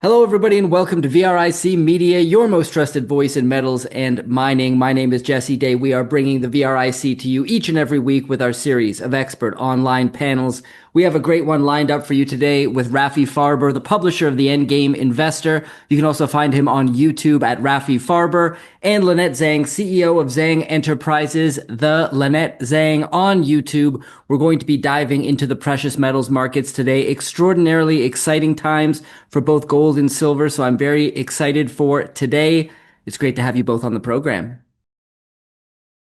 Hello, everybody, and welcome to VRIC Media, your most trusted voice in metals and mining. My name is Jesse Day. We are bringing the VRIC to you each and every week with our series of expert online panels. We have a great one lined up for you today with Rafi Farber, the publisher of the Endgame Investor. You can also find him on YouTube at Rafi Farber, and Lynette Zang, CEO of Zang Enterprises, the Lynette Zang on YouTube. We're going to be diving into the precious metals markets today. Extraordinarily exciting times for both gold and silver, so I'm very excited for today. It's great to have you both on the program.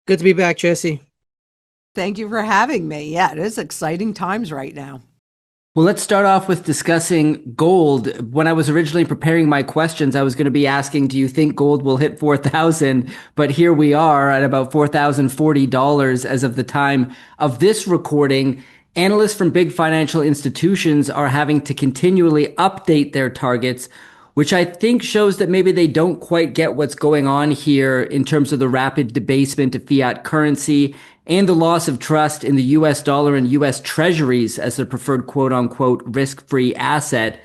Good to be back, Jesse. Thank you for having me. Yeah, it is exciting times right now. Well, let's start off with discussing gold. When I was originally preparing my questions, I was going to be asking, do you think gold will hit 4,000? But here we are at about $4,040 as of the time of this recording. Analysts from big financial institutions are having to continually update their targets, which I think shows that maybe they don't quite get what's going on here in terms of the rapid debasement of fiat currency and the loss of trust in the US dollar and US treasuries as the preferred quote unquote risk-free asset.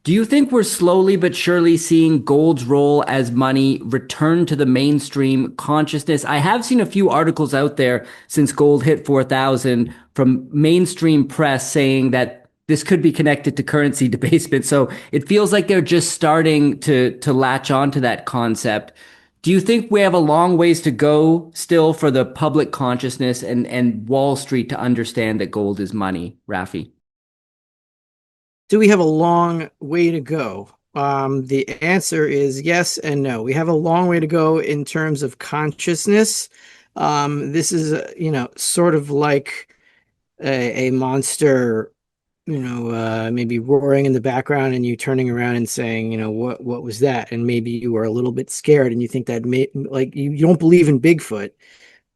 Do you think we're slowly but surely seeing gold's role as money return to the mainstream consciousness? I have seen a few articles out there since gold hit 4,000 from mainstream press saying that this could be connected to currency debasement. So it feels like they're just starting to latch onto that concept. Do you think we have a long ways to go still for the public consciousness and Wall Street to understand that gold is money, Rafi? Do we have a long way to go? The answer is yes and no. We have a long way to go in terms of consciousness. This is, sort of like a monster, maybe roaring in the background and you turning around and saying, what was that? And maybe you were a little bit scared and you think that like you don't believe in Bigfoot,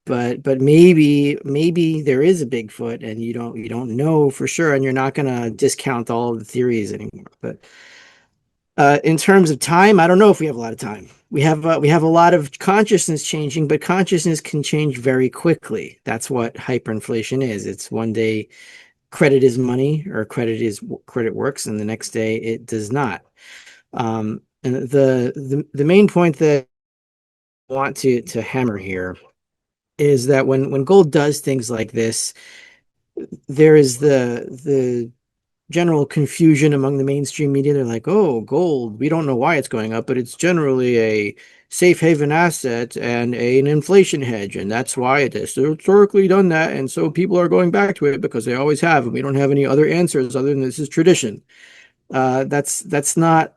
but maybe there is a Bigfoot and you don't know for sure, and you're not going to discount all of the theories anymore. But in terms of time, I don't know if we have a lot of time. We have a lot of consciousness changing, but consciousness can change very quickly. That's what hyperinflation is. It's one day credit is money, or credit works, and the next day it does not. And the main point that I want to hammer here is that when gold does things like this, there is the general confusion among the mainstream media. They're like, oh, gold, we don't know why it's going up, but it's generally a safe haven asset and an inflation hedge, and that's why it has historically done that, and so people are going back to it because they always have, and we don't have any other answers other than this is tradition. That's not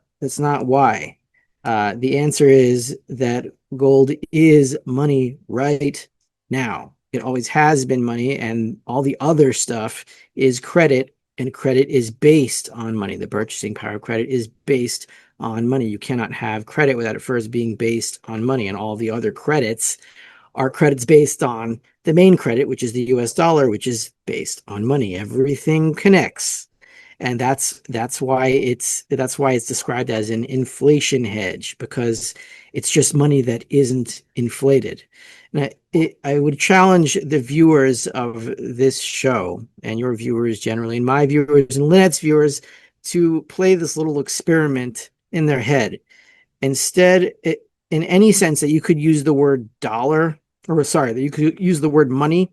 why. The answer is that gold is money right now. It always has been money, and all the other stuff is credit, and credit is based on money. The purchasing power of credit is based on money. You cannot have credit without it first being based on money, and all the other credits are credits based on the main credit, which is the US dollar, which is based on money. Everything connects. And that's why it's described as an inflation hedge, because it's just money that isn't inflated. And I would challenge the viewers of this show, and your viewers generally, and my viewers and Lynette's viewers, to play this little experiment in their head. Instead, in any sense that you could use the word dollar, or sorry, that you could use the word money,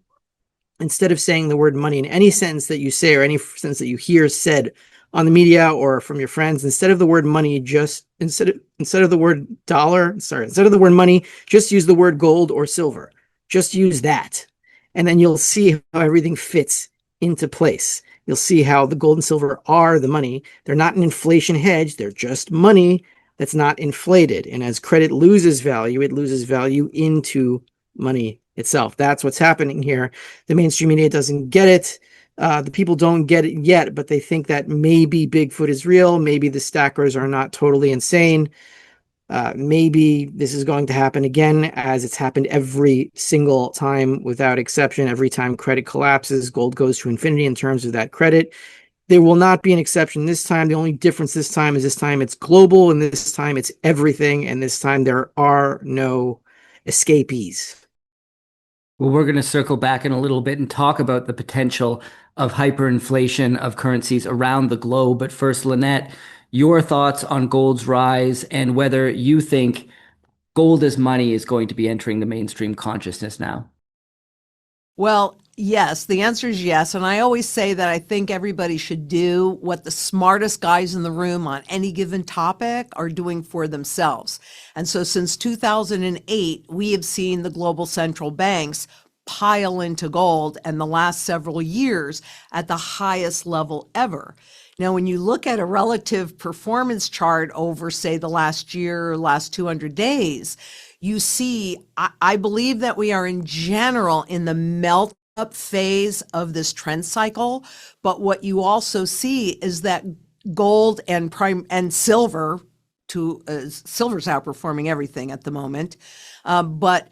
instead of saying the word money in any sentence that you say or any sentence that you hear said on the media or from your friends, instead of the word money, just instead of the word dollar, instead of the word money, just use the word gold or silver. Just use that. And then you'll see how everything fits into place. You'll see how the gold and silver are the money. They're not an inflation hedge. They're just money that's not inflated. And as credit loses value, it loses value into money itself. That's what's happening here. The mainstream media doesn't get it. The people don't get it yet, but they think that maybe Bigfoot is real. Maybe the stackers are not totally insane. Maybe this is going to happen again, as it's happened every single time without exception. Every time credit collapses, gold goes to infinity in terms of that credit. There will not be an exception this time. The only difference this time is it's global, and this time it's everything, and this time there are no escapees. Well, we're going to circle back in a little bit and talk about the potential of hyperinflation of currencies around the globe. But first, Lynette, your thoughts on gold's rise and whether you think gold as money is going to be entering the mainstream consciousness now. Well, yes, the answer is yes. And I always say that I think everybody should do what the smartest guys in the room on any given topic are doing for themselves. And so since 2008, we have seen the global central banks pile into gold and the last several years at the highest level ever. Now, when you look at a relative performance chart over, say, the last year or last 200 days, you see, I believe that we are in general in the melt up phase of this trend cycle. But what you also see is that gold and prime and silver, silver's outperforming everything at the moment, but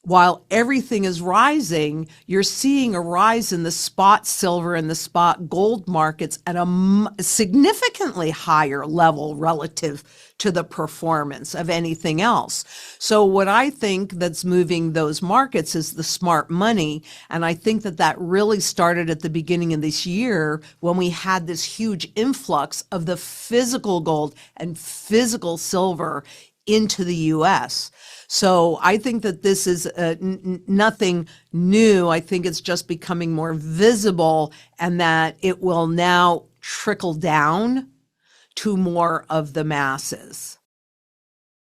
while everything is rising, you're seeing a rise in the spot silver and the spot gold markets at a significantly higher level relative to the performance of anything else. So what I think that's moving those markets is the smart money. And I think that that really started at the beginning of this year when we had this huge influx of the physical gold and physical silver into the US. So I think that this is nothing new. I think it's just becoming more visible and that it will now trickle down to more of the masses.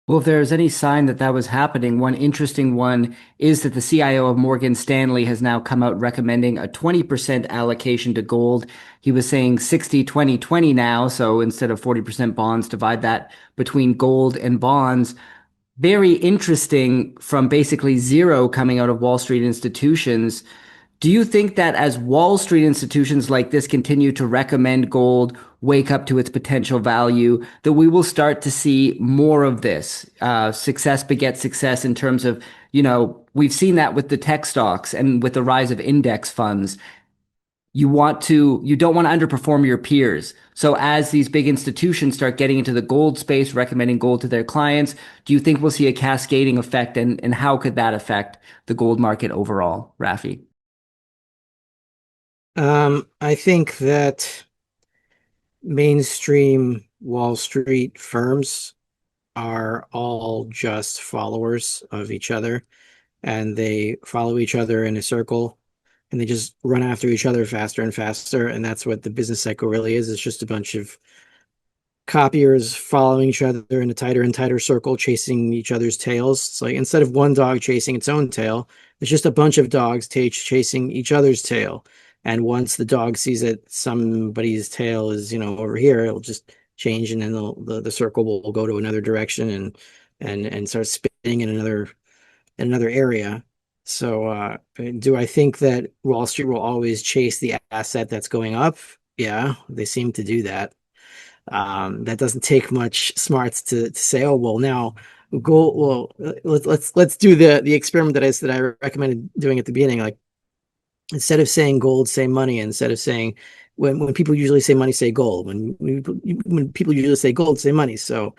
Well, if there's any sign that that was happening, one interesting one is that the CIO of Morgan Stanley has now come out recommending a 20% allocation to gold. He was saying 60, 20, 20 now. So instead of 40% bonds, divide that between gold and bonds. Very interesting from basically zero coming out of Wall Street institutions. Do you think that as Wall Street institutions like this continue to recommend gold, wake up to its potential value, that we will start to see more of this? Success begets success in terms of, we've seen that with the tech stocks and with the rise of index funds. You don't want to underperform your peers. So as these big institutions start getting into the gold space, recommending gold to their clients, do you think we'll see a cascading effect, and how could that affect the gold market overall, Rafi? I think that mainstream Wall Street firms are all just followers of each other, and they follow each other in a circle, and they just run after each other faster and faster. And that's what the business cycle really is. It's just a bunch of copiers following each other in a tighter and tighter circle, chasing each other's tails. It's like instead of one dog chasing its own tail, it's just a bunch of dogs chasing each other's tail. And once the dog sees that somebody's tail is, over here, it'll just change, and then the circle will go to another direction and start spinning in another area. So do I think that Wall Street will always chase the asset that's going up? Yeah, they seem to do that. That doesn't take much smarts to say, oh, well, now gold. Well, let's do the experiment that I recommended doing at the beginning. Like, instead of saying gold, say money. Instead of saying when people usually say money, say gold. When people usually say gold, say money. So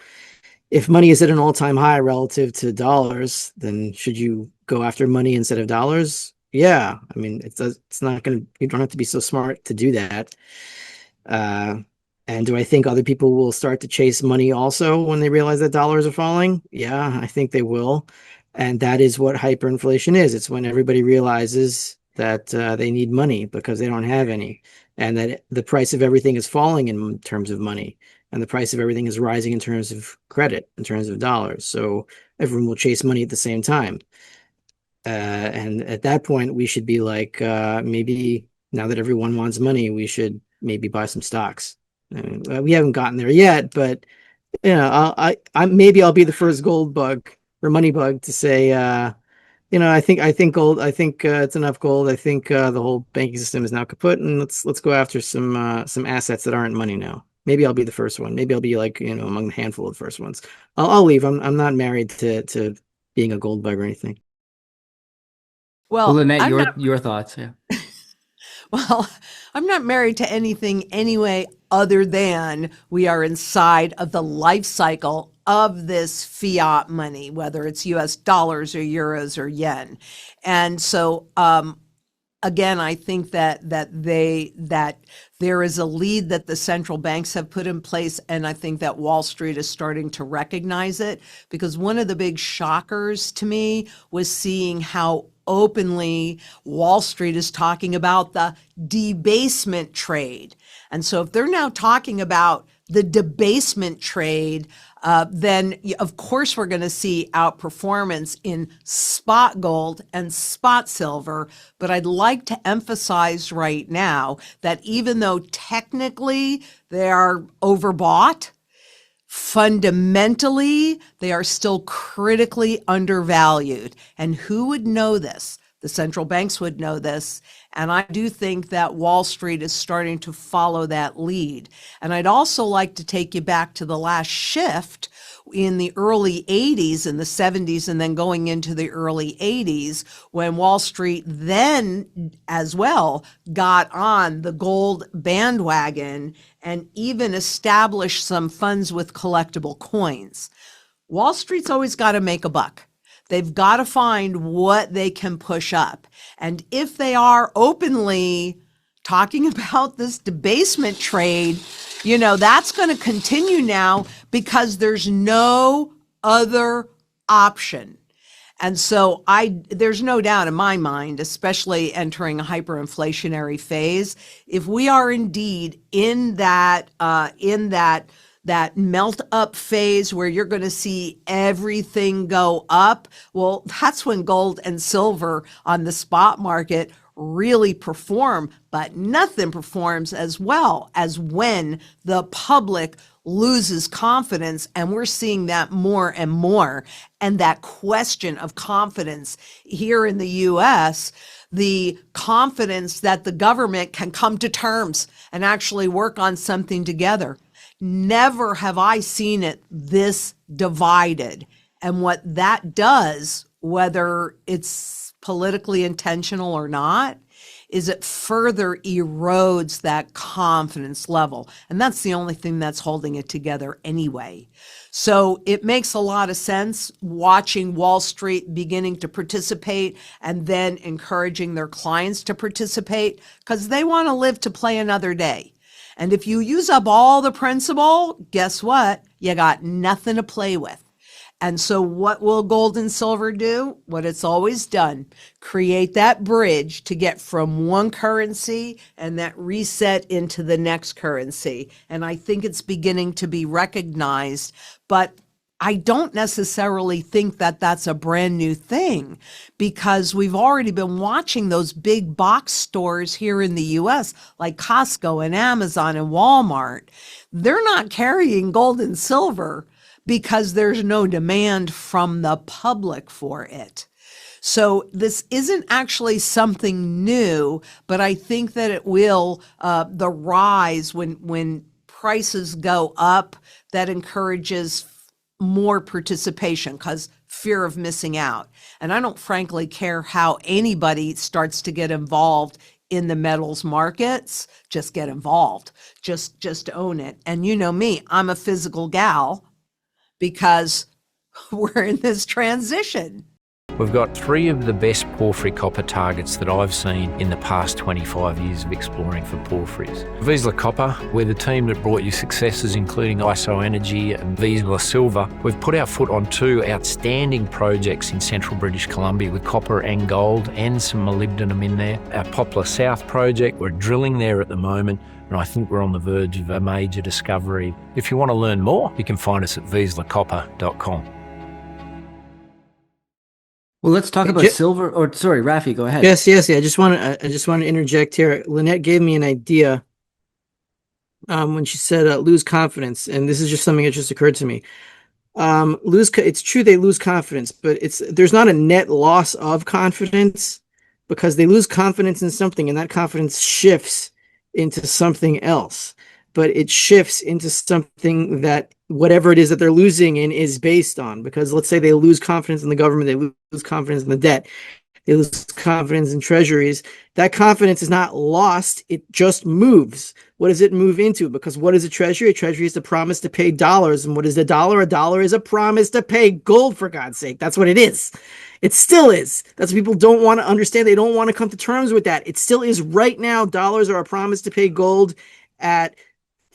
if money is at an all-time high relative to dollars, then should you go after money instead of dollars? Yeah, I mean, it's not going to. You don't have to be so smart to do that. And do I think other people will start to chase money also when they realize that dollars are falling? Yeah, I think they will. And that is what hyperinflation is. It's when everybody realizes that they need money because they don't have any, and that the price of everything is falling in terms of money, and the price of everything is rising in terms of credit, in terms of dollars. So everyone will chase money at the same time. And at that point, we should be like, maybe now that everyone wants money, we should maybe buy some stocks. I mean, we haven't gotten there yet, but I maybe I'll be the first gold bug or money bug to say, I think gold. I think it's enough gold. I think the whole banking system is now kaput, and let's go after some assets that aren't money now. Maybe I'll be the first one. Maybe I'll be like among the handful of the first ones. I'll leave. I'm not married to being a gold bug or anything. Well, Lynette, your thoughts, yeah. Well, I'm not married to anything anyway, other than we are inside of the life cycle of this fiat money, whether it's US dollars or euros or yen. And so again, I think that there is a lead that the central banks have put in place, and I think that Wall Street is starting to recognize it, because one of the big shockers to me was seeing how openly Wall Street is talking about the debasement trade. And so if they're now talking about the debasement trade, then of course we're going to see outperformance in spot gold and spot silver. But I'd like to emphasize right now that even though technically they are overbought, fundamentally they are still critically undervalued. And who would know this? The central banks would know this. And I do think that Wall Street is starting to follow that lead. And I'd also like to take you back to the last shift in the early 80s and the 70s, and then going into the early 80s, when Wall Street then as well got on the gold bandwagon and even established some funds with collectible coins. Wall Street's always got to make a buck. They've got to find what they can push up. And if they are openly talking about this debasement trade, that's going to continue now, because there's no other option. And so there's no doubt in my mind, especially entering a hyperinflationary phase, if we are indeed in that melt up phase where you're going to see everything go up, well, that's when gold and silver on the spot market really perform. But nothing performs as well as when the public loses confidence. And we're seeing that more and more. And that question of confidence here in the US, the confidence that the government can come to terms and actually work on something together. Never have I seen it this divided. And what that does, whether it's politically intentional or not, is it further erodes that confidence level. And that's the only thing that's holding it together anyway. So it makes a lot of sense watching Wall Street beginning to participate and then encouraging their clients to participate, because they want to live to play another day. And if you use up all the principal, guess what? You got nothing to play with. And so what will gold and silver do? What it's always done, create that bridge to get from one currency and that reset into the next currency. And I think it's beginning to be recognized, but I don't necessarily think that that's a brand new thing, because we've already been watching those big box stores here in the US, like Costco and Amazon and Walmart. They're not carrying gold and silver because there's no demand from the public for it. So this isn't actually something new, but I think that it will, the rise when prices go up, that encourages more participation, because fear of missing out. And I don't frankly care how anybody starts to get involved in the metals markets. Just get involved, just own it. And you know me, I'm a physical gal, because we're in this transition. We've got 3 of the best porphyry copper targets that I've seen in the past 25 years of exploring for porphyries. Vizsla Copper, we're the team that brought you successes including ISO Energy and Vizsla Silver. We've put our foot on 2 outstanding projects in central British Columbia with copper and gold and some molybdenum in there. Our Poplar South project, we're drilling there at the moment, and I think we're on the verge of a major discovery. If you want to learn more, you can find us at vizslacopper.com. Well, let's talk about silver. Or sorry, Rafi, go ahead. Yes. I just want to interject here. Lynette gave me an idea when she said lose confidence, and this is just something that just occurred to me. It's true they lose confidence, but there's not a net loss of confidence, because they lose confidence in something, and that confidence shifts into something else. But it shifts into something that whatever it is that they're losing in is based on. Because let's say they lose confidence in the government, they lose confidence in the debt. They lose confidence in treasuries. That confidence is not lost. It just moves. What does it move into? Because what is a treasury? A treasury is the promise to pay dollars. And what is a dollar? A dollar is a promise to pay gold, for God's sake. That's what it is. It still is. That's what people don't want to understand. They don't want to come to terms with that. It still is right now. Dollars are a promise to pay gold at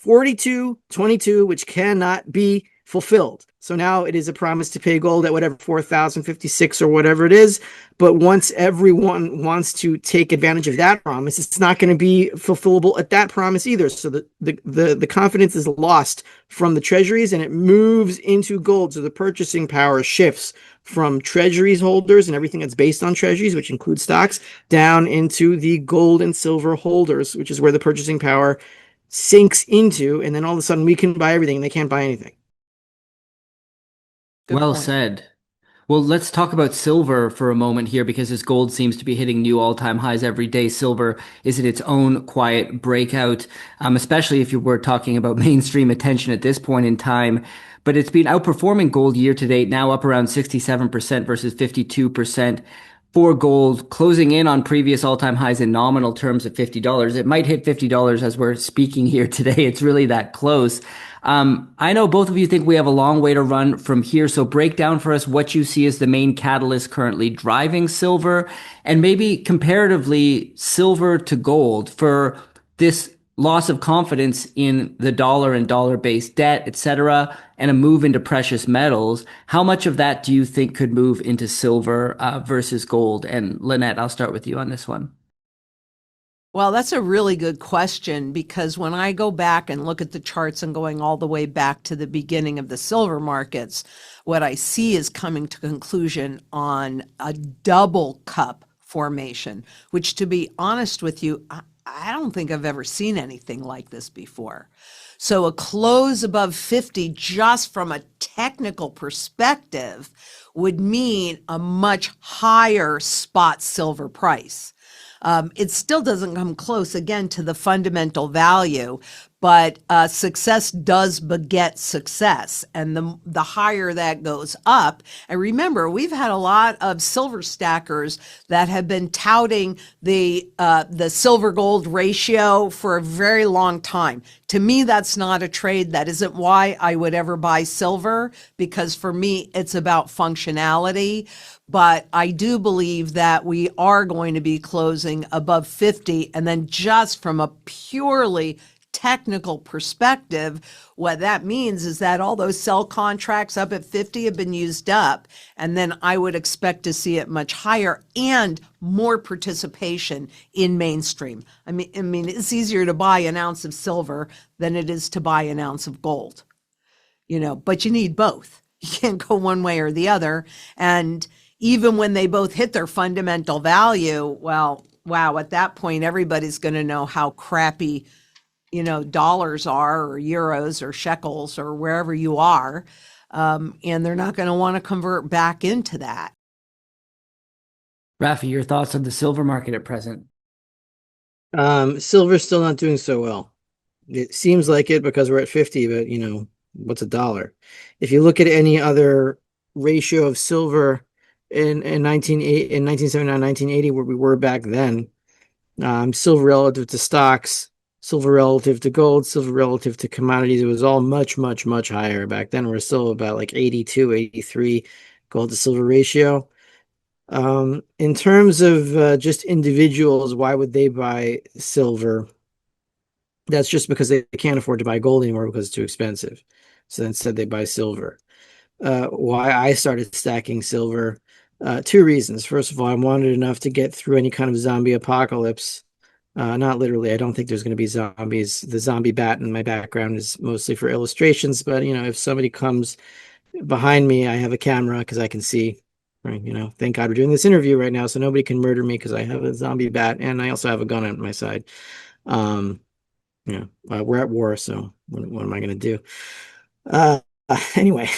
42.22, which cannot be fulfilled. So now it is a promise to pay gold at whatever 4,056 or whatever it is. But once everyone wants to take advantage of that promise, it's not going to be fulfillable at that promise either. So the confidence is lost from the treasuries and it moves into gold. So the purchasing power shifts from treasuries holders and everything that's based on treasuries, which includes stocks, down into the gold and silver holders, which is where the purchasing power sinks into. And then all of a sudden we can buy everything and they can't buy anything. Good Well point. said. Well, let's talk about silver for a moment here because as gold seems to be hitting new all-time highs every day, silver is in its own quiet breakout, especially if you were talking about mainstream attention at this point in time. But it's been outperforming gold year to date, now up around 67% versus 52% for gold, closing in on previous all-time highs in nominal terms at $50. It might hit $50 as we're speaking here today. It's really that close. I know both of you think we have a long way to run from here, so break down for us what you see as the main catalyst currently driving silver, and maybe comparatively silver to gold for this loss of confidence in the dollar and dollar-based debt, etc., and a move into precious metals. How much of that do you think could move into silver versus gold? And Lynette, I'll start with you on this one. Well, that's a really good question because when I go back and look at the charts and going all the way back to the beginning of the silver markets, what I see is coming to conclusion on a double cup formation, which, to be honest with you, I don't think I've ever seen anything like this before. So a close above 50 just from a technical perspective would mean a much higher spot silver price. It still doesn't come close, again, to the fundamental value, but success does beget success. And the higher that goes up, and remember, we've had a lot of silver stackers that have been touting the silver gold ratio for a very long time. To me, that's not a trade. That isn't why I would ever buy silver, because for me, it's about functionality. But I do believe that we are going to be closing above 50. And then just from a purely technical perspective, what that means is that all those sell contracts up at 50 have been used up. And then I would expect to see it much higher and more participation in mainstream. I mean, it's easier to buy an ounce of silver than it is to buy an ounce of gold, but you need both. You can't go one way or the other. And even when they both hit their fundamental value, well, wow, at that point, everybody's going to know how crappy, dollars are, or euros or shekels or wherever you are. And they're not going to want to convert back into that. Rafi, your thoughts on the silver market at present? Silver's still not doing so well. It seems like it because we're at 50, but what's a dollar? If you look at any other ratio of silver in 1979, 1980, where we were back then, silver relative to stocks, silver relative to gold, silver relative to commodities, it was all much, much, much higher. Back then, we're still about like 82, 83 gold to silver ratio. In terms of just individuals, why would they buy silver? That's just because they can't afford to buy gold anymore because it's too expensive. So instead they buy silver. Why I started stacking silver, two reasons. First of all, I wanted enough to get through any kind of zombie apocalypse. Not literally. I don't think there's going to be zombies. The zombie bat in my background is mostly for illustrations, but if somebody comes behind me, I have a camera because I can see. Right, thank God we're doing this interview right now, so nobody can murder me because I have a zombie bat and I also have a gun at my side. We're at war, so what am I going to do? Anyway,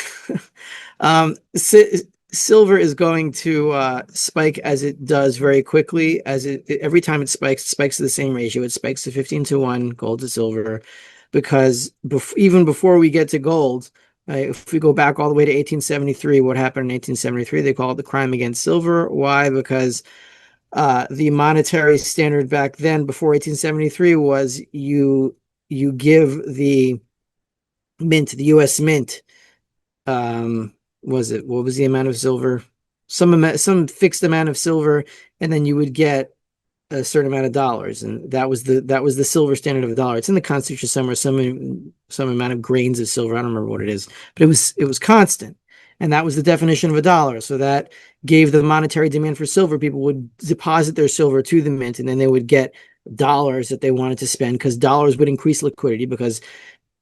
silver is going to spike as it does very quickly. Every time it spikes to the same ratio. It spikes to 15 to 1, gold to silver, because even before we get to gold, If we go back all the way to 1873, what happened in 1873? They call it the crime against silver. Why? Because the monetary standard back then, before 1873, was you give the mint, the U.S. Mint, what was the amount of silver? Some fixed amount of silver, and then you would get a certain amount of dollars, and that was the silver standard of a dollar. It's in the Constitution somewhere, some amount of grains of silver. I don't remember what it is, but it was constant, and that was the definition of a dollar. So that gave the monetary demand for silver. People would deposit their silver to the mint, and then they would get dollars that they wanted to spend, because dollars would increase liquidity, because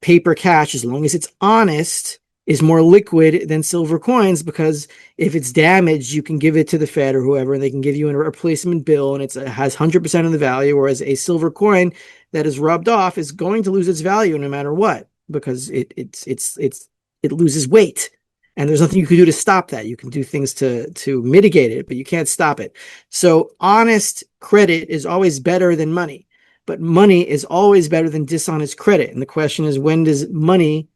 paper cash, as long as it's honest, is more liquid than silver coins, because if it's damaged, you can give it to the Fed or whoever, and they can give you a replacement bill, and it has 100% of the value, whereas a silver coin that is rubbed off is going to lose its value no matter what, because it loses weight, and there's nothing you can do to stop that. You can do things to mitigate it, but you can't stop it. So honest credit is always better than money, but money is always better than dishonest credit. And the question is, when does money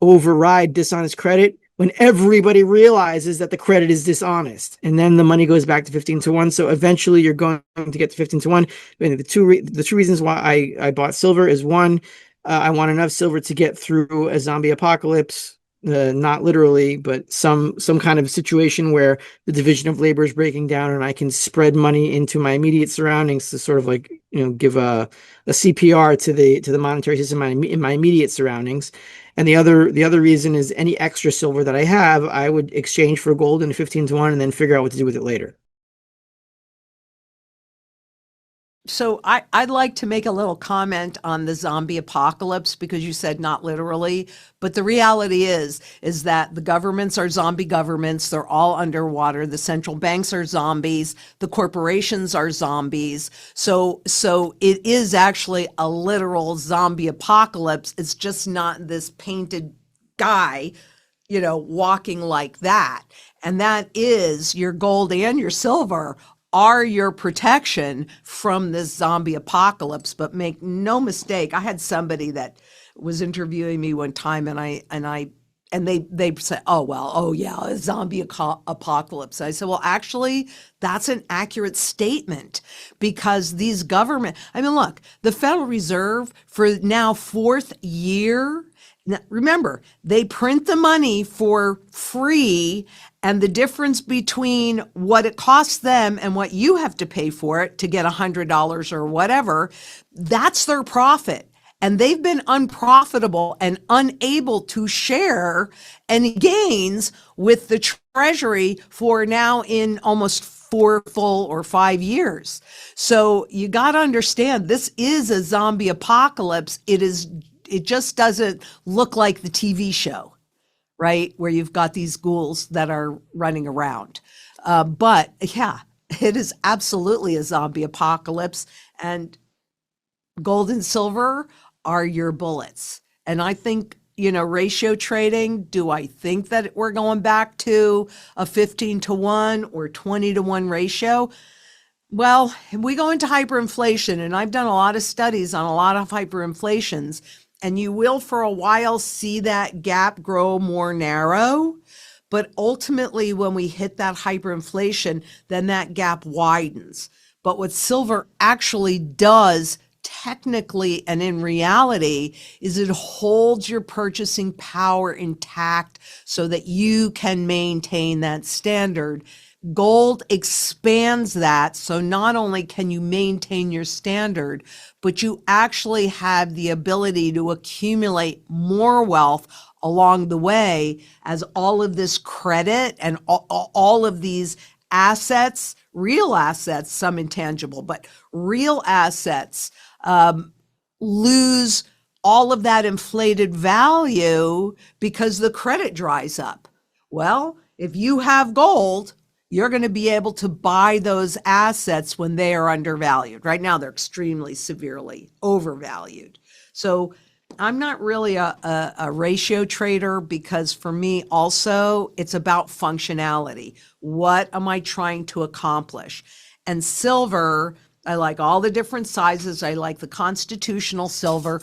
override dishonest credit? When everybody realizes that the credit is dishonest, and then the money goes back to 15-1. So eventually you're going to get to 15-1. And the two reasons why I bought silver is, one, I want enough silver to get through a zombie apocalypse, not literally, but some kind of situation where the division of labor is breaking down, and I can spread money into my immediate surroundings to sort of like, give a CPR to the monetary system in my immediate surroundings. And the other reason is, any extra silver that I have, I would exchange for gold in 15-1 and then figure out what to do with it later. So I'd like to make a little comment on the zombie apocalypse, because you said not literally, but the reality is that the governments are zombie governments. They're all underwater. The central banks are zombies. The corporations are zombies. So it is actually a literal zombie apocalypse. It's just not this painted guy, walking like that. And that is your gold and your silver are your protection from this zombie apocalypse. But make no mistake, I had somebody that was interviewing me one time, and they said, oh yeah, a zombie apocalypse. I said, well, actually, that's an accurate statement, because these look, the Federal Reserve, for now 4th year, now, remember, they print the money for free, and the difference between what it costs them and what you have to pay for it to get $100 or whatever, that's their profit. And they've been unprofitable and unable to share any gains with the Treasury for now in almost 4 full or 5 years. So you got to understand, this is a zombie apocalypse. It just doesn't look like the TV show, right? Where you've got these ghouls that are running around. But yeah, it is absolutely a zombie apocalypse, and gold and silver are your bullets. And I think, ratio trading, do I think that we're going back to a 15-1 or 20-1 ratio? Well, we go into hyperinflation, and I've done a lot of studies on a lot of hyperinflations, and you will for a while see that gap grow more narrow. But ultimately, when we hit that hyperinflation, then that gap widens. But what silver actually does technically and in reality is it holds your purchasing power intact so that you can maintain that standard. Gold expands that. So not only can you maintain your standard, but you actually have the ability to accumulate more wealth along the way, as all of this credit and all of these assets, real assets, some intangible, but real assets, lose all of that inflated value because the credit dries up. Well, if you have gold, you're going to be able to buy those assets when they are undervalued. Right now, they're extremely severely overvalued. So I'm not really a ratio trader, because for me also, it's about functionality. What am I trying to accomplish? And silver, I like all the different sizes. I like the constitutional silver.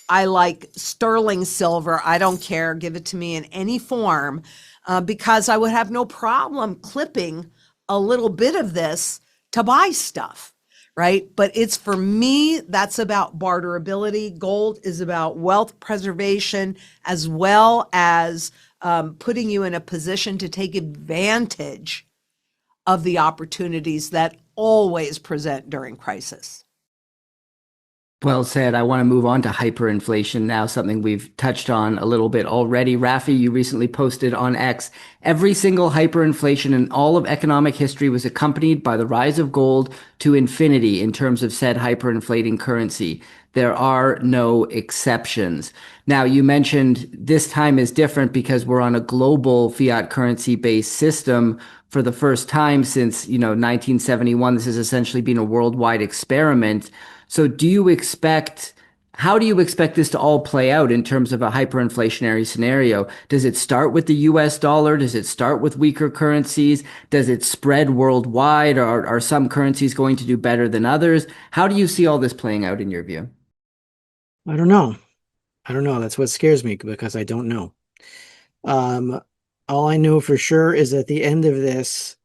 I like sterling silver. I don't care. Give it to me in any form, because I would have no problem clipping a little bit of this to buy stuff, right? But it's, for me, that's about barterability. Gold is about wealth preservation, as well as putting you in a position to take advantage of the opportunities that always present during crisis. Well said. I want to move on to hyperinflation now, something we've touched on a little bit already. Rafi, you recently posted on X, every single hyperinflation in all of economic history was accompanied by the rise of gold to infinity in terms of said hyperinflating currency. There are no exceptions. Now, you mentioned this time is different because we're on a global fiat currency based system for the first time since, 1971. This has essentially been a worldwide experiment. So how do you expect this to all play out in terms of a hyperinflationary scenario? Does it start with the US dollar? Does it start with weaker currencies? Does it spread worldwide? Or are some currencies going to do better than others? How do you see all this playing out in your view? I don't know. That's what scares me, because I don't know. All I know for sure is at the end of this,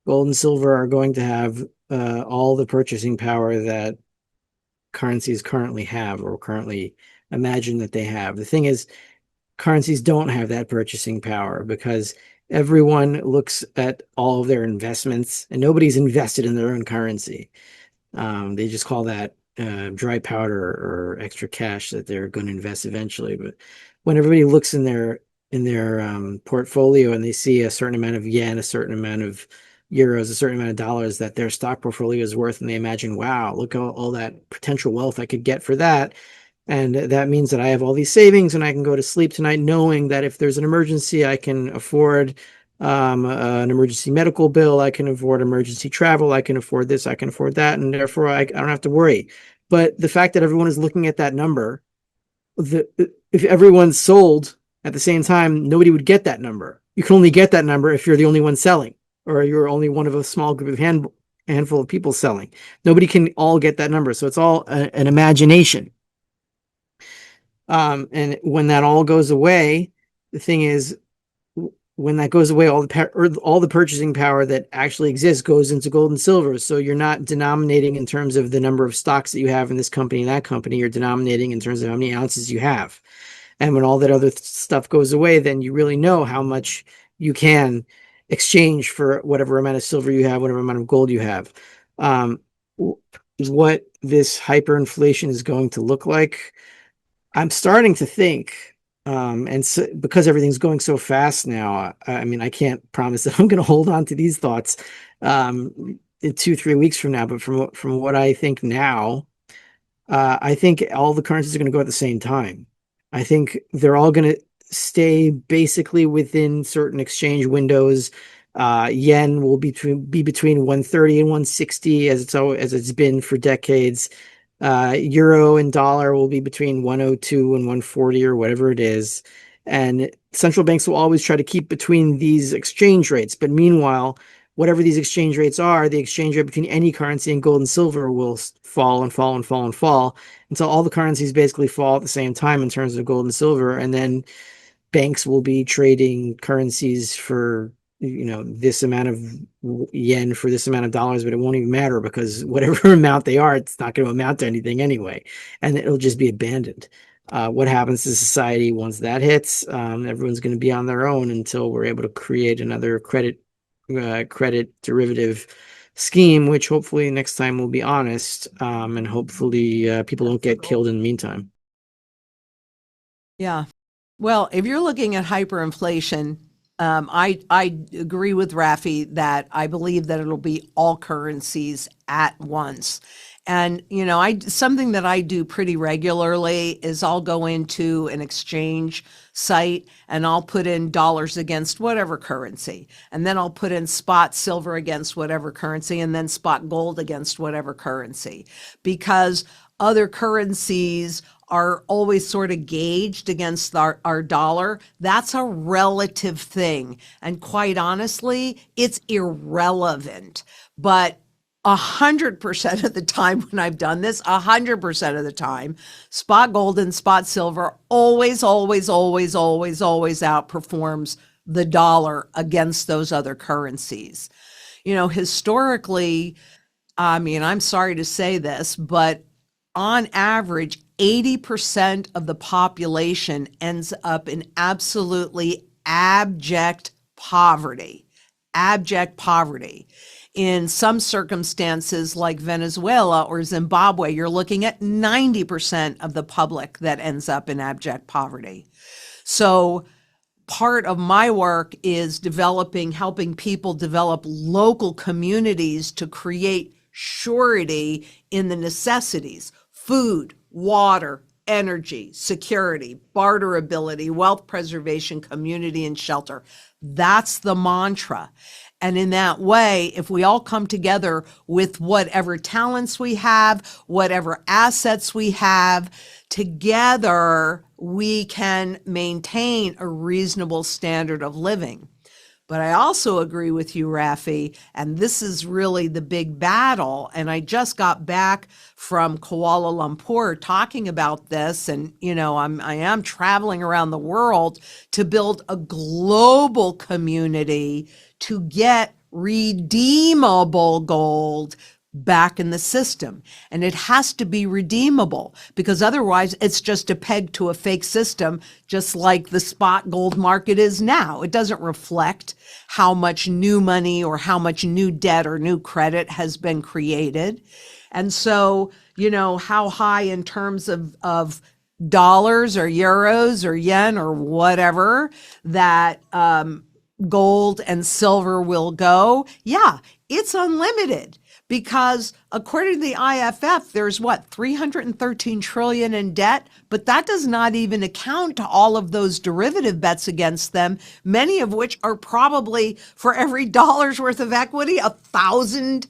gold and silver are going to have all the purchasing power that currencies currently have, or currently imagine that they have. The thing is, currencies don't have that purchasing power because everyone looks at all of their investments, and nobody's invested in their own currency. They just call that dry powder or extra cash that they're going to invest eventually. But when everybody looks in their portfolio and they see a certain amount of yen, a certain amount of euros, a certain amount of dollars that their stock portfolio is worth, and they imagine, wow, look at all that potential wealth I could get for that. And that means that I have all these savings and I can go to sleep tonight knowing that if there's an emergency, I can afford an emergency medical bill, I can afford emergency travel, I can afford this, I can afford that, and therefore I don't have to worry. But the fact that everyone is looking at that number, if everyone's sold at the same time, nobody would get that number. You can only get that number if you're the only one selling, or you're only one of a small group of handful of people selling. Nobody can all get that number. So it's all an imagination. And when that all goes away, the thing is, when that goes away, all the purchasing power that actually exists goes into gold and silver. So you're not denominating in terms of the number of stocks that you have in this company and that company. You're denominating in terms of how many ounces you have. And when all that other stuff goes away, then you really know how much you can exchange for whatever amount of silver you have, whatever amount of gold you have. What this hyperinflation is going to look like, I'm starting to think, and so, because everything's going so fast now, I mean, I can't promise that I'm going to hold on to these thoughts in 2-3 weeks from now. But from what I think now, I think all the currencies are going to go at the same time. I think they're all going to stay basically within certain exchange windows. Yen will be between 130 and 160 as it's been for decades. Euro and dollar will be between 102 and 140 or whatever it is. And central banks will always try to keep between these exchange rates. But meanwhile, whatever these exchange rates are, the exchange rate between any currency and gold and silver will fall and fall and fall and fall until all the currencies basically fall at the same time in terms of gold and silver. And then banks will be trading currencies for, this amount of yen for this amount of dollars, but it won't even matter because whatever amount they are, it's not going to amount to anything anyway. And it'll just be abandoned. What happens to society once that hits? Everyone's going to be on their own until we're able to create another credit derivative scheme, which hopefully next time will be honest, and hopefully people don't get killed in the meantime. Yeah. Well, if you're looking at hyperinflation, I agree with Rafi that I believe that it'll be all currencies at once. And, something that I do pretty regularly is I'll go into an exchange site and I'll put in dollars against whatever currency. And then I'll put in spot silver against whatever currency, and then spot gold against whatever currency, because other currencies are always sort of gauged against our dollar. That's a relative thing. And quite honestly, it's irrelevant. But 100% of the time when I've done this, 100% of the time, spot gold and spot silver always, always, always, always, always outperforms the dollar against those other currencies. You know, historically, I mean, I'm sorry to say this, but on average, 80% of the population ends up in absolutely abject poverty. Abject poverty. In some circumstances, like Venezuela or Zimbabwe, you're looking at 90% of the public that ends up in abject poverty. So part of my work is helping people develop local communities to create surety in the necessities: food, water, energy, security, barterability, wealth preservation, community, and shelter. That's the mantra. And in that way, if we all come together with whatever talents we have, whatever assets we have, together we can maintain a reasonable standard of living. But I also agree with you, Rafi, and this is really the big battle. And I just got back from Kuala Lumpur talking about this. And, you know, I am traveling around the world to build a global community to get redeemable gold back in the system. And it has to be redeemable, because otherwise it's just a peg to a fake system, just like the spot gold market is now. It doesn't reflect how much new money or how much new debt or new credit has been created. And so, you know, how high in terms of dollars or euros or yen or whatever that gold and silver will go, yeah, it's unlimited. Because according to the IFF, there's 313 trillion in debt, but that does not even account to all of those derivative bets against them, many of which are probably, for every dollar's worth of equity, 1,000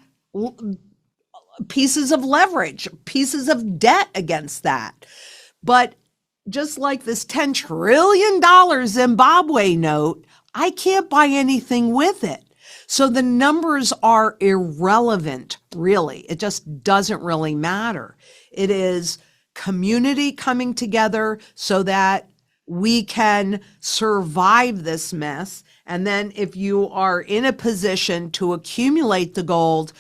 pieces of leverage, pieces of debt against that. But just like this $10 trillion Zimbabwe note, I can't buy anything with it. So the numbers are irrelevant, really. It just doesn't really matter. It is community coming together so that we can survive this mess. And then if you are in a position to accumulate the gold,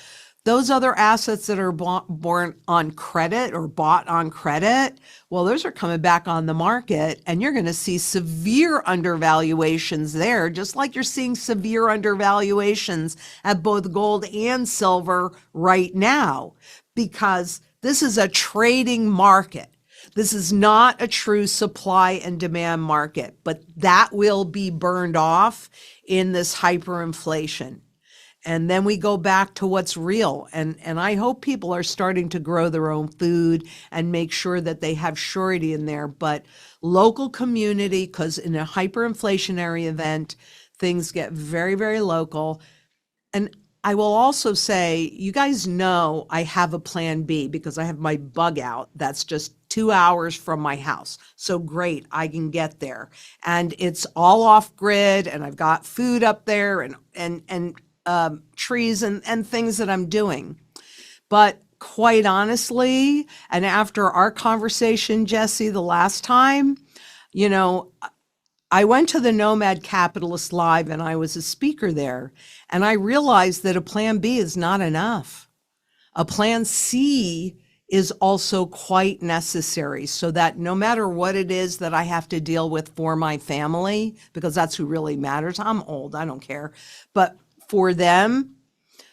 those other assets that are born on credit or bought on credit, well, those are coming back on the market, and you're going to see severe undervaluations there, just like you're seeing severe undervaluations at both gold and silver right now, because this is a trading market. This is not a true supply and demand market, but that will be burned off in this hyperinflation. And then we go back to what's real. And I hope people are starting to grow their own food and make sure that they have surety in there. But local community, because in a hyperinflationary event, things get very, very local. And I will also say, you guys know I have a plan B, because I have my bug out that's just 2 hours from my house. So great, I can get there. And it's all off grid, and I've got food up there and trees and things that I'm doing. But quite honestly, and after our conversation, Jesse, the last time, you know, I went to the Nomad Capitalist Live and I was a speaker there, and I realized that a plan B is not enough. A plan C is also quite necessary, so that no matter what it is that I have to deal with for my family, because that's who really matters. I'm old, I don't care. But for them,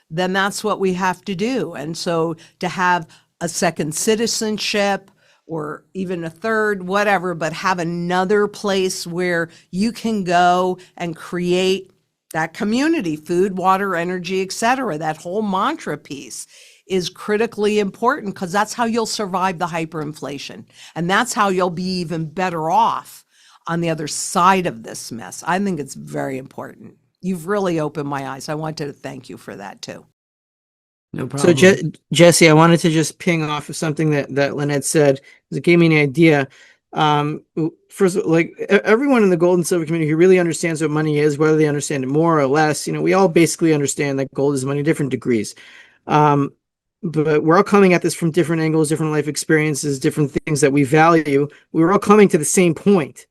then that's what we have to do. And so to have a second citizenship, or even a third, whatever, but have another place where you can go and create that community, food, water, energy, etc. That whole mantra piece is critically important, because that's how you'll survive the hyperinflation. And that's how you'll be even better off on the other side of this mess. I think it's very important. You've really opened my eyes. I wanted to thank you for that too. No problem. So Jesse, I wanted to just ping off of something that Lynette said, because it gave me an idea. First, like, everyone in the gold and silver community who really understands what money is, whether they understand it more or less, you know, we all basically understand that gold is money, different degrees. But we're all coming at this from different angles, different life experiences, different things that we value. We're all coming to the same point.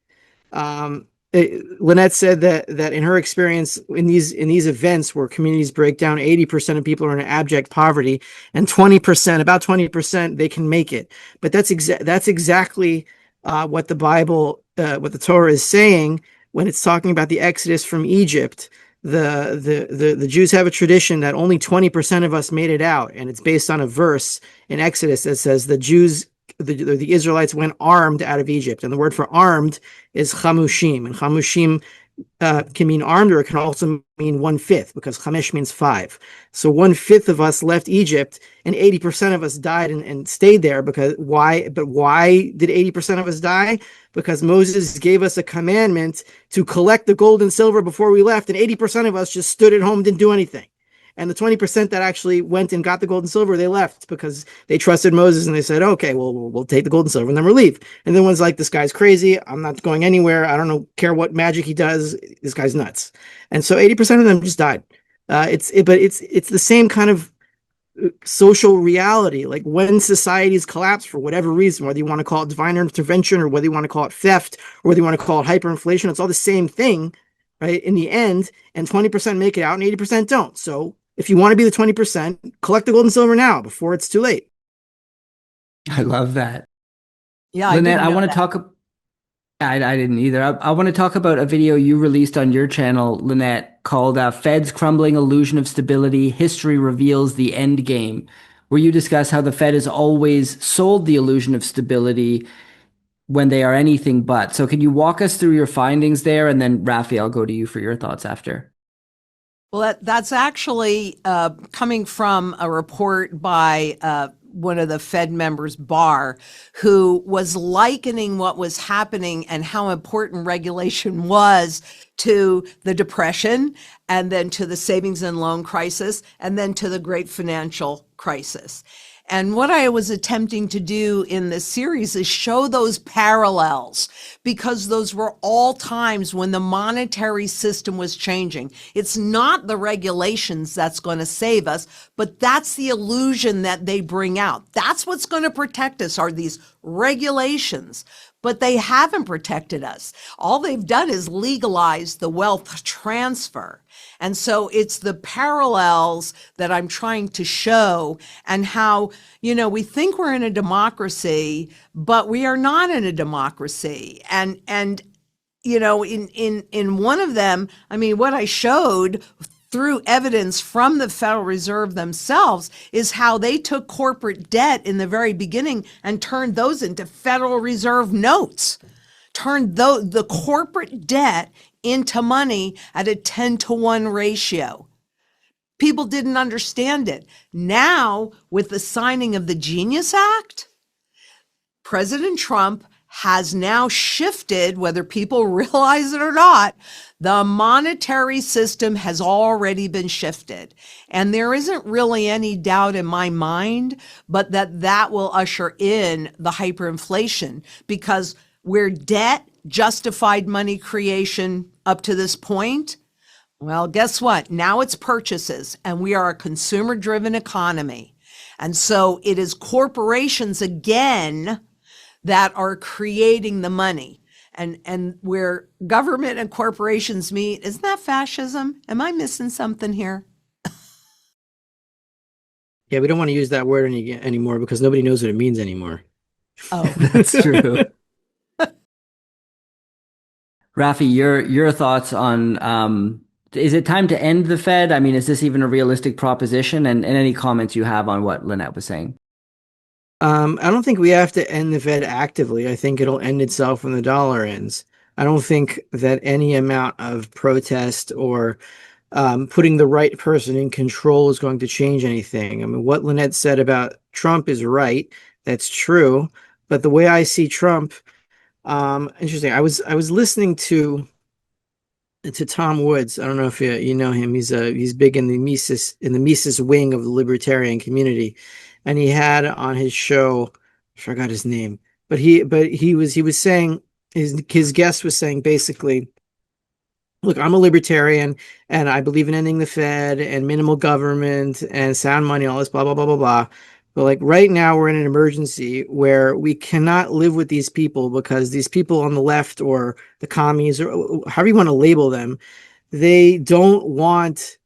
Lynette said that in her experience in these events where communities break down, 80% of people are in abject poverty, and 20%, about 20%, they can make it. But that's exactly what the Bible, what the Torah is saying when it's talking about the Exodus from Egypt. The Jews have a tradition that only 20% of us made it out, and it's based on a verse in Exodus that says the Israelites went armed out of Egypt, and the word for armed is chamushim, and chamushim can mean armed, or it can also mean 1/5, because chamesh means 5. So 1/5 of us left Egypt, and 80% of us died and stayed there. Because why? But why did 80% of us die? Because Moses gave us a commandment to collect the gold and silver before we left, and 80% of us just stood at home, didn't do anything. And the 20% that actually went and got the gold and silver, they left because they trusted Moses and they said, okay, well, we'll take the gold and silver and then we'll leave. And then one's like, this guy's crazy. I'm not going anywhere. I don't care what magic he does. This guy's nuts. And so 80% of them just died. But it's the same kind of social reality. Like when societies collapse for whatever reason, whether you want to call it divine intervention or whether you want to call it theft or whether you want to call it hyperinflation, it's all the same thing, right? In the end, and 20% make it out and 80% don't. So if you want to be the 20%, collect the gold and silver now before it's too late. I love that. Yeah, Lynette, I I didn't know want to that. talk. I didn't either. I want to talk about a video you released on your channel, Lynette, called Fed's Crumbling Illusion of Stability, History Reveals the End Game, where you discuss how the Fed has always sold the illusion of stability when they are anything but. So can you walk us through your findings there? And then Rafi, I'll go to you for your thoughts after. Well, that's actually coming from a report by one of the Fed members, Barr, who was likening what was happening and how important regulation was to the Depression, and then to the savings and loan crisis, and then to the great financial crisis. And what I was attempting to do in this series is show those parallels, because those were all times when the monetary system was changing. It's not the regulations that's going to save us, but that's the illusion that they bring out. That's what's going to protect us, are these regulations. But they haven't protected us. All they've done is legalize the wealth transfer. And so it's the parallels that I'm trying to show, and how, we think we're in a democracy, but we are not in a democracy. And in one of them, I mean, what I showed through evidence from the Federal Reserve themselves is how they took corporate debt in the very beginning and turned those into Federal Reserve notes, turned the corporate debt into money at a 10-to-1 ratio. People didn't understand it. Now, with the signing of the Genius Act, President Trump has now shifted, whether people realize it or not, the monetary system has already been shifted. And there isn't really any doubt in my mind, but that will usher in the hyperinflation, because where debt justified money creation up to this point, well, guess what? Now it's purchases, and we are a consumer-driven economy. And so it is corporations again that are creating the money. And where government and corporations meet, isn't that fascism? Am I missing something here? Yeah, we don't want to use that word anymore because nobody knows what it means anymore. Oh, That's true. Rafi, your thoughts on is it time to end the Fed? I mean, is this even a realistic proposition? And any comments you have on what Lynette was saying? I don't think we have to end the Fed actively. I think it'll end itself when the dollar ends. I don't think that any amount of protest or putting the right person in control is going to change anything. I mean, what Lynette said about Trump is right. That's true. But the way I see Trump, interesting. I was listening to Tom Woods. I don't know if you know him. He's big in the Mises wing of the libertarian community, and he had on his show, I forgot his name, but he was saying, his guest was saying basically, look, I'm a libertarian and I believe in ending the Fed and minimal government and sound money, all this blah, blah, blah, blah, blah. But like right now we're in an emergency where we cannot live with these people because these people on the left or the commies or however you want to label them, they don't want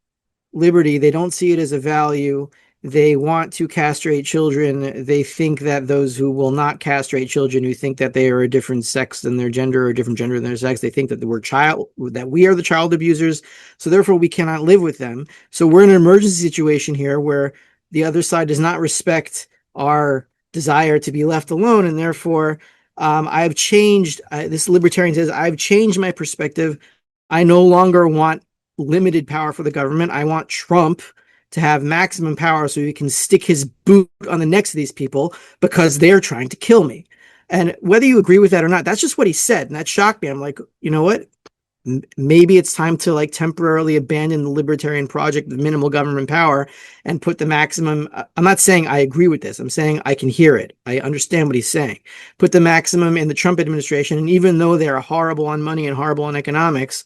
liberty. They don't see it as a value. They want to castrate children. They think that those who will not castrate children, who think that they are a different sex than their gender or a different gender than their sex, they think that that we are the child abusers. So therefore we cannot live with them. So we're in an emergency situation here where the other side does not respect our desire to be left alone. And therefore I've changed, this libertarian says, I've changed my perspective. I no longer want limited power for the government. I want Trump to have maximum power so he can stick his boot on the necks of these people because they're trying to kill me. And whether you agree with that or not, that's just what he said. And that shocked me. I'm like, you know what? Maybe it's time to like temporarily abandon the libertarian project of minimal government power and put the maximum. I'm not saying I agree with this. I'm saying I can hear it. I understand what he's saying. Put the maximum in the Trump administration. And even though they're horrible on money and horrible on economics,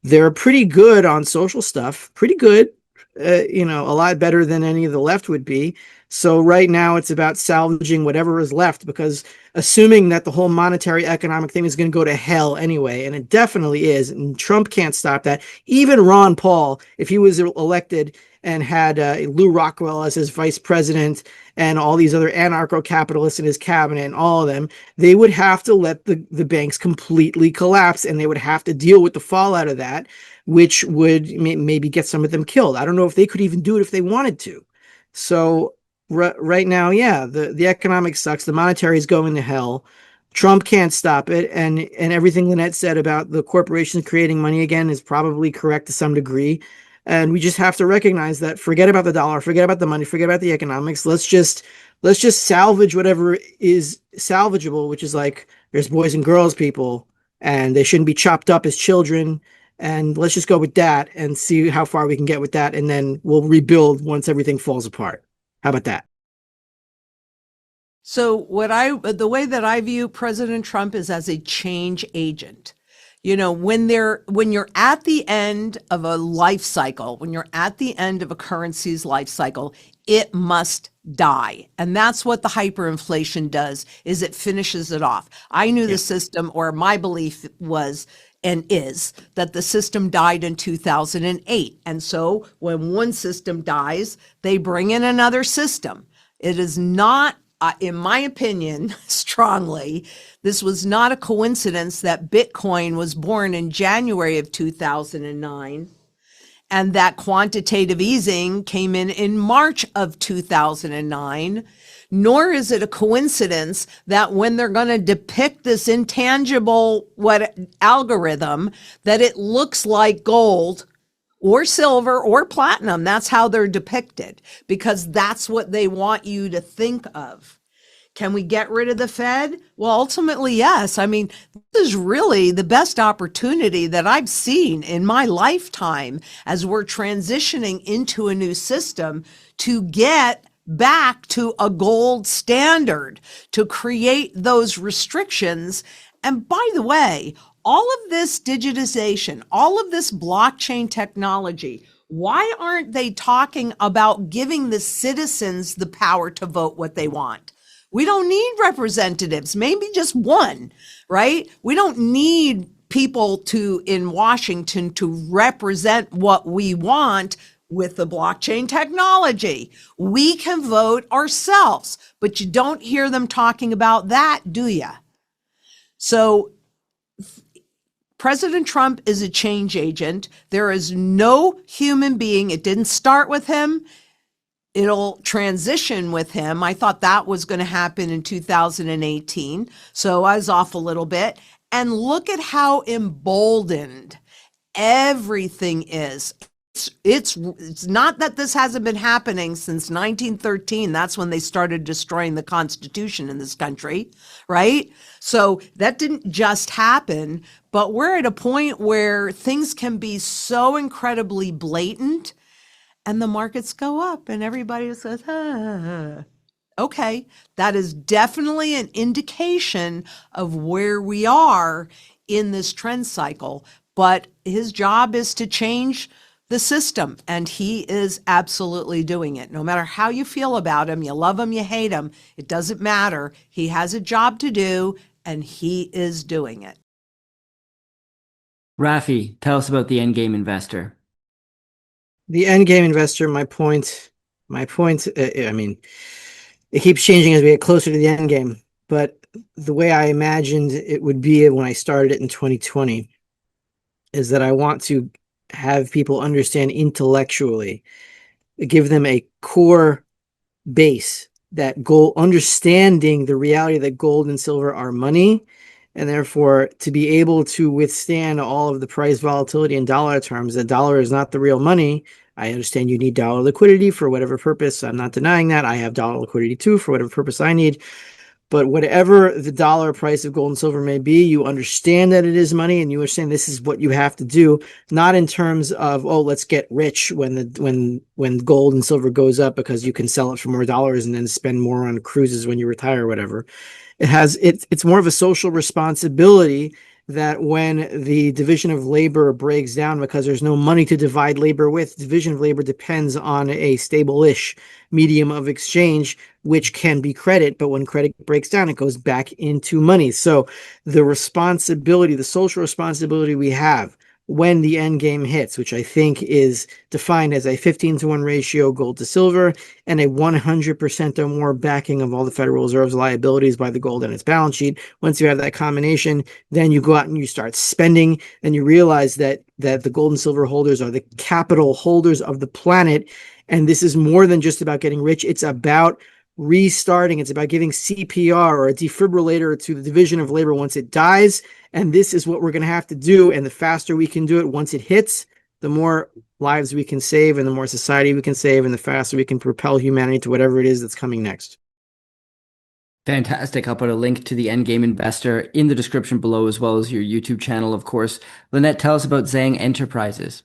they're pretty good on social stuff, pretty good, a lot better than any of the left would be. So right now it's about salvaging whatever is left, because assuming that the whole monetary economic thing is going to go to hell anyway, and it definitely is, and Trump can't stop that. Even Ron Paul, if he was elected and had Lou Rockwell as his vice president and all these other anarcho-capitalists in his cabinet and all of them, they would have to let the banks completely collapse, and they would have to deal with the fallout of that, which would maybe get some of them killed. I don't know if they could even do it if they wanted to. So right now, yeah, the economics sucks. The monetary is going to hell. Trump can't stop it. And everything Lynette said about the corporations creating money again is probably correct to some degree. And we just have to recognize that, forget about the dollar, forget about the money, forget about the economics. Let's just salvage whatever is salvageable, which is like, there's boys and girls people, and they shouldn't be chopped up as children. And let's just go with that and see how far we can get with that. And then we'll rebuild once everything falls apart. How about that? So the way that I view President Trump is as a change agent. When you're at the end of a life cycle, when you're at the end of a currency's life cycle, it must die. And that's what the hyperinflation does, is it finishes it off. I knew the system, or my belief was and is, that the system died in 2008. And so when one system dies, they bring in another system. It is not, in my opinion, strongly, this was not a coincidence that Bitcoin was born in January of 2009 and that quantitative easing came in March of 2009. Nor is it a coincidence that when they're going to depict this intangible algorithm, that it looks like gold or silver or platinum. That's how they're depicted, because that's what they want you to think of. Can we get rid of the Fed? Well, ultimately, yes. I mean, this is really the best opportunity that I've seen in my lifetime as we're transitioning into a new system to get back to a gold standard, to create those restrictions. And by the way, all of this digitization, all of this blockchain technology, why aren't they talking about giving the citizens the power to vote what they want? We don't need representatives, maybe just one, right? We don't need people in Washington to represent what we want. With the blockchain technology, we can vote ourselves, but you don't hear them talking about that, do you? So President Trump is a change agent. There is no human being. It didn't start with him. It'll transition with him. I thought that was going to happen in 2018. So I was off a little bit. And look at how emboldened everything is. It's not that this hasn't been happening since 1913. That's when they started destroying the Constitution in this country, right? So that didn't just happen, but we're at a point where things can be so incredibly blatant and the markets go up and everybody says, okay, that is definitely an indication of where we are in this trend cycle. but his job is to change the system, and he is absolutely doing it. No matter how you feel about him, you love him, you hate him, it doesn't matter. He has a job to do, and he is doing it. Rafi, tell us about the endgame investor. The end game investor, my point, I mean, it keeps changing as we get closer to the end game, but the way I imagined it would be when I started it in 2020 is that I want to have people understand intellectually, give them a core base that gold, understanding the reality that gold and silver are money, and therefore to be able to withstand all of the price volatility in dollar terms. The dollar is not the real money. I understand you need dollar liquidity for whatever purpose. I'm not denying that. I have dollar liquidity too for whatever purpose I need. But whatever the dollar price of gold and silver may be, you understand that it is money, and you understand this is what you have to do, not in terms of, oh, let's get rich when gold and silver goes up because you can sell it for more dollars and then spend more on cruises when you retire or whatever. It's more of a social responsibility that when the division of labor breaks down because there's no money to divide labor with, division of labor depends on a stable-ish medium of exchange, which can be credit, but when credit breaks down, it goes back into money. So the responsibility, the social responsibility we have when the end game hits, which I think is defined as a 15-to-1 ratio gold to silver and a 100% or more backing of all the Federal Reserve's liabilities by the gold and its balance sheet. Once you have that combination, then you go out and you start spending, and you realize that the gold and silver holders are the capital holders of the planet. And this is more than just about getting rich. It's about restarting. It's about giving CPR or a defibrillator to the division of labor once it dies. And this is what we're going to have to do. And the faster we can do it once it hits, the more lives we can save and the more society we can save, and the faster we can propel humanity to whatever it is that's coming next. Fantastic. I'll put a link to the Endgame Investor in the description below, as well as your YouTube channel, of course. Lynette, tell us about Zang Enterprises.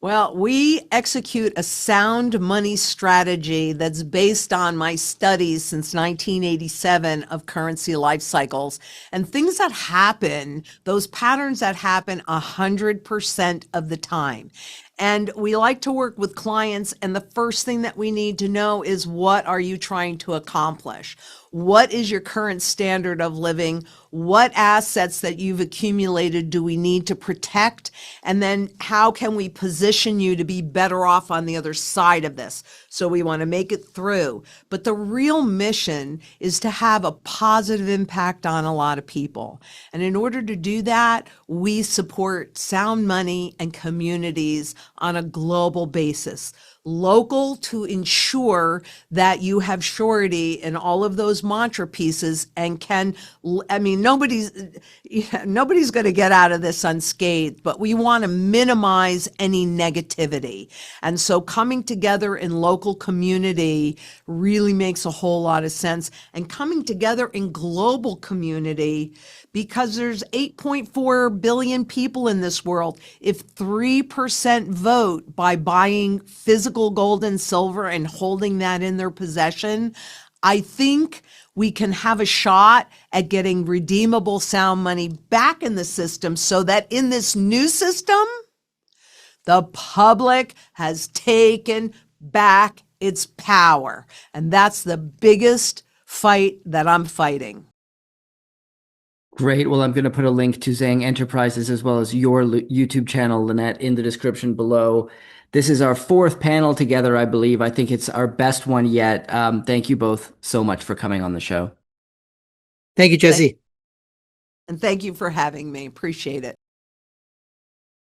Well, we execute a sound money strategy that's based on my studies since 1987 of currency life cycles and things that happen, those patterns that happen 100% of the time. And we like to work with clients, and the first thing that we need to know is, what are you trying to accomplish? What is your current standard of living? What assets that you've accumulated do we need to protect? And then how can we position you to be better off on the other side of this? So we want to make it through. But the real mission is to have a positive impact on a lot of people. And in order to do that, we support sound money and communities on a global basis. Local to ensure that you have surety in all of those mantra pieces and nobody's going to get out of this unscathed, but we want to minimize any negativity. And so coming together in local community really makes a whole lot of sense, and coming together in global community, because there's 8.4 billion people in this world. If 3% vote by buying physical gold and silver and holding that in their possession, I think we can have a shot at getting redeemable sound money back in the system, so that in this new system, the public has taken back its power. And that's the biggest fight that I'm fighting. Great. Well, I'm going to put a link to Zang Enterprises as well as your YouTube channel, Lynette, in the description below. This is our fourth panel together, I believe. I think it's our best one yet. Thank you both so much for coming on the show. Thank you, Jesse. And thank you for having me. Appreciate it.